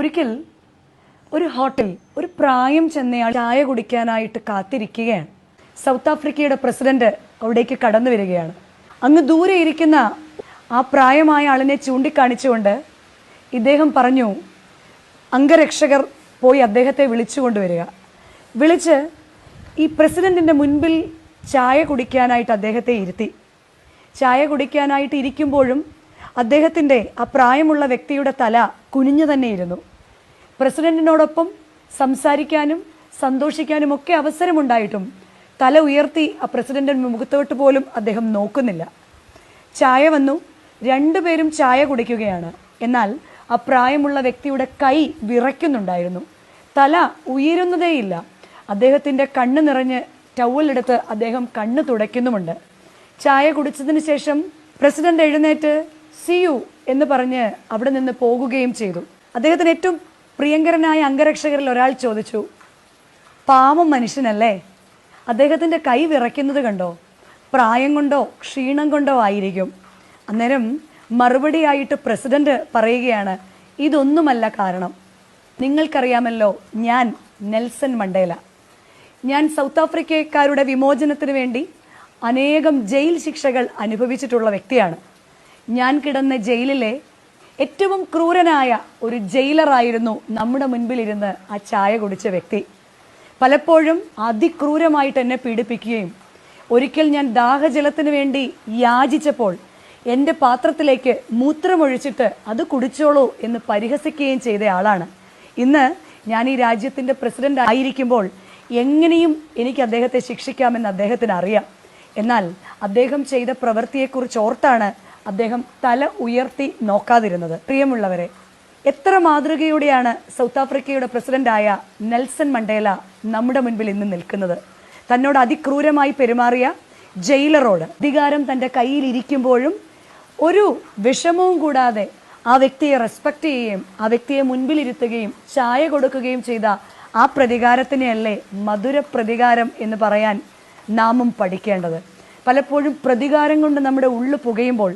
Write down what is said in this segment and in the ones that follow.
ഒരിക്കൽ ഒരു ഹോട്ടൽ ഒരു പ്രായം ചെന്നയാൾ ചായ കുടിക്കാനായിട്ട് കാത്തിരിക്കുകയാണ്. സൗത്ത് ആഫ്രിക്കയുടെ പ്രസിഡന്റ് അവിടേക്ക് കടന്നു വരികയാണ്. അങ്ങ് ദൂരെ ഇരിക്കുന്ന ആ പ്രായമായ ആളിനെ ചൂണ്ടിക്കാണിച്ചുകൊണ്ട് ഇദ്ദേഹം പറഞ്ഞു, അംഗരക്ഷകർ പോയി അദ്ദേഹത്തെ വിളിച്ചു കൊണ്ടുവരിക. വിളിച്ച് ഈ പ്രസിഡന്റിൻ്റെ മുൻപിൽ ചായ കുടിക്കാനായിട്ട് അദ്ദേഹത്തെ ഇരുത്തി. ചായ കുടിക്കാനായിട്ട് ഇരിക്കുമ്പോഴും അദ്ദേഹത്തിൻ്റെ ആ പ്രായമുള്ള വ്യക്തിയുടെ തല കുനിഞ്ഞു തന്നെ ഇരുന്നു. പ്രസിഡന്റിനോടൊപ്പം സംസാരിക്കാനും സന്തോഷിക്കാനും ഒക്കെ അവസരമുണ്ടായിട്ടും തല ഉയർത്തി ആ പ്രസിഡന്റിൻ്റെ മുഖത്തോട്ട് പോലും അദ്ദേഹം നോക്കുന്നില്ല. ചായ വന്നു, രണ്ടുപേരും ചായ കുടിക്കുകയാണ്. എന്നാൽ ആ പ്രായമുള്ള വ്യക്തിയുടെ കൈ വിറയ്ക്കുന്നുണ്ടായിരുന്നു, തല ഉയരുന്നതേയില്ല. അദ്ദേഹത്തിൻ്റെ കണ്ണ് നിറഞ്ഞ് ടവലെടുത്ത് അദ്ദേഹം കണ്ണ് തുടയ്ക്കുന്നുമുണ്ട്. ചായ കുടിച്ചതിന് ശേഷം പ്രസിഡന്റ് എഴുന്നേറ്റ് സി യു എന്ന് പറഞ്ഞ് അവിടെ നിന്ന് പോകുകയും ചെയ്തു. അദ്ദേഹത്തിന് ഏറ്റവും പ്രിയങ്കരനായ അംഗരക്ഷകരിൽ ഒരാൾ ചോദിച്ചു, പാവം മനുഷ്യനല്ലേ, അദ്ദേഹത്തിൻ്റെ കൈ വിറയ്ക്കുന്നത് കണ്ടോ, പ്രായം കൊണ്ടോ ക്ഷീണം കൊണ്ടോ ആയിരിക്കും. അന്നേരം മറുപടിയായിട്ട് പ്രസിഡന്റ് പറയുകയാണ്, ഇതൊന്നുമല്ല കാരണം. നിങ്ങൾക്കറിയാമല്ലോ, ഞാൻ നെൽസൺ മണ്ടേല. ഞാൻ സൗത്ത് ആഫ്രിക്കക്കാരുടെ വിമോചനത്തിന് വേണ്ടി അനേകം ജയിൽ ശിക്ഷകൾ അനുഭവിച്ചിട്ടുള്ള വ്യക്തിയാണ്. ഞാൻ കിടന്ന ജയിലിലെ ഏറ്റവും ക്രൂരനായ ഒരു ജയിലറായിരുന്നു നമ്മുടെ മുൻപിലിരുന്ന് ആ ചായ കുടിച്ച വ്യക്തി. പലപ്പോഴും അതിക്രൂരമായിട്ട് എന്നെ പീഡിപ്പിക്കുകയും ഒരിക്കൽ ഞാൻ ദാഹജലത്തിന് വേണ്ടി യാചിച്ചപ്പോൾ എൻ്റെ പാത്രത്തിലേക്ക് മൂത്രമൊഴിച്ചിട്ട് അത് കുടിച്ചോളൂ എന്ന് പരിഹസിക്കുകയും ചെയ്ത ആളാണ്. ഇന്ന് ഞാൻ ഈ രാജ്യത്തിൻ്റെ പ്രസിഡന്റ് ആയിരിക്കുമ്പോൾ എങ്ങനെയും എനിക്ക് അദ്ദേഹത്തെ ശിക്ഷിക്കാമെന്ന് അദ്ദേഹത്തിന് അറിയാം. എന്നാൽ അദ്ദേഹം ചെയ്ത പ്രവൃത്തിയെക്കുറിച്ച് ഓർത്താണ് അദ്ദേഹം തല ഉയർത്തി നോക്കാതിരുന്നത്. പ്രിയമുള്ളവരെ, എത്ര മാതൃകയോടെയാണ് സൗത്ത് ആഫ്രിക്കയുടെ പ്രസിഡന്റായ നെൽസൺ മണ്ടേല നമ്മുടെ മുൻപിൽ ഇന്ന് നിൽക്കുന്നത്. തന്നോട് അതിക്രൂരമായി പെരുമാറിയ ജയിലറോട് അധികാരം തൻ്റെ കയ്യിൽ ഇരിക്കുമ്പോഴും ഒരു വിഷമവും കൂടാതെ ആ വ്യക്തിയെ റെസ്പെക്റ്റ് ചെയ്യുകയും ആ വ്യക്തിയെ മുൻപിലിരുത്തുകയും ചായ കൊടുക്കുകയും ചെയ്ത ആ പ്രതികാരത്തിനെയല്ലേ മധുര പ്രതികാരം എന്ന് പറയാൻ നാമും പഠിക്കേണ്ടത്. പലപ്പോഴും പ്രതികാരം കൊണ്ട് നമ്മുടെ ഉള്ളു പുകയുമ്പോൾ,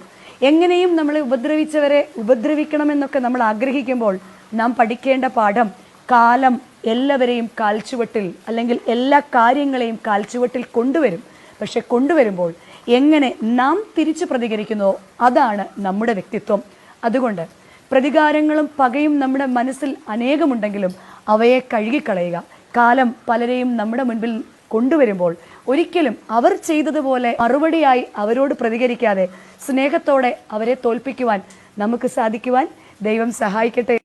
എങ്ങനെയും നമ്മളെ ഉപദ്രവിച്ചവരെ ഉപദ്രവിക്കണമെന്നൊക്കെ നമ്മൾ ആഗ്രഹിക്കുമ്പോൾ നാം പഠിക്കേണ്ട പാഠം, കാലം എല്ലാവരെയും കാൽച്ചുവട്ടിൽ അല്ലെങ്കിൽ എല്ലാ കാര്യങ്ങളെയും കാൽച്ചുവട്ടിൽ കൊണ്ടുവരും. പക്ഷെ കൊണ്ടുവരുമ്പോൾ എങ്ങനെ നാം തിരിച്ചു പ്രതികരിക്കുന്നോ അതാണ് നമ്മുടെ വ്യക്തിത്വം. അതുകൊണ്ട് പ്രതികാരങ്ങളും പകയും നമ്മുടെ മനസ്സിൽ അനേകമുണ്ടെങ്കിലും അവയെ കഴുകിക്കളയുക. കാലം പലരെയും നമ്മുടെ മുൻപിൽ കൊണ്ടുവരുമ്പോൾ ഒരിക്കലും അവർ ചെയ്തതുപോലെ മറുപടിയായി അവരോട് പ്രതികരിക്കാതെ സ്നേഹത്തോടെ അവരെ തോൽപ്പിക്കുവാൻ നമുക്ക് സാധിക്കുവാൻ ദൈവം സഹായിക്കട്ടെ.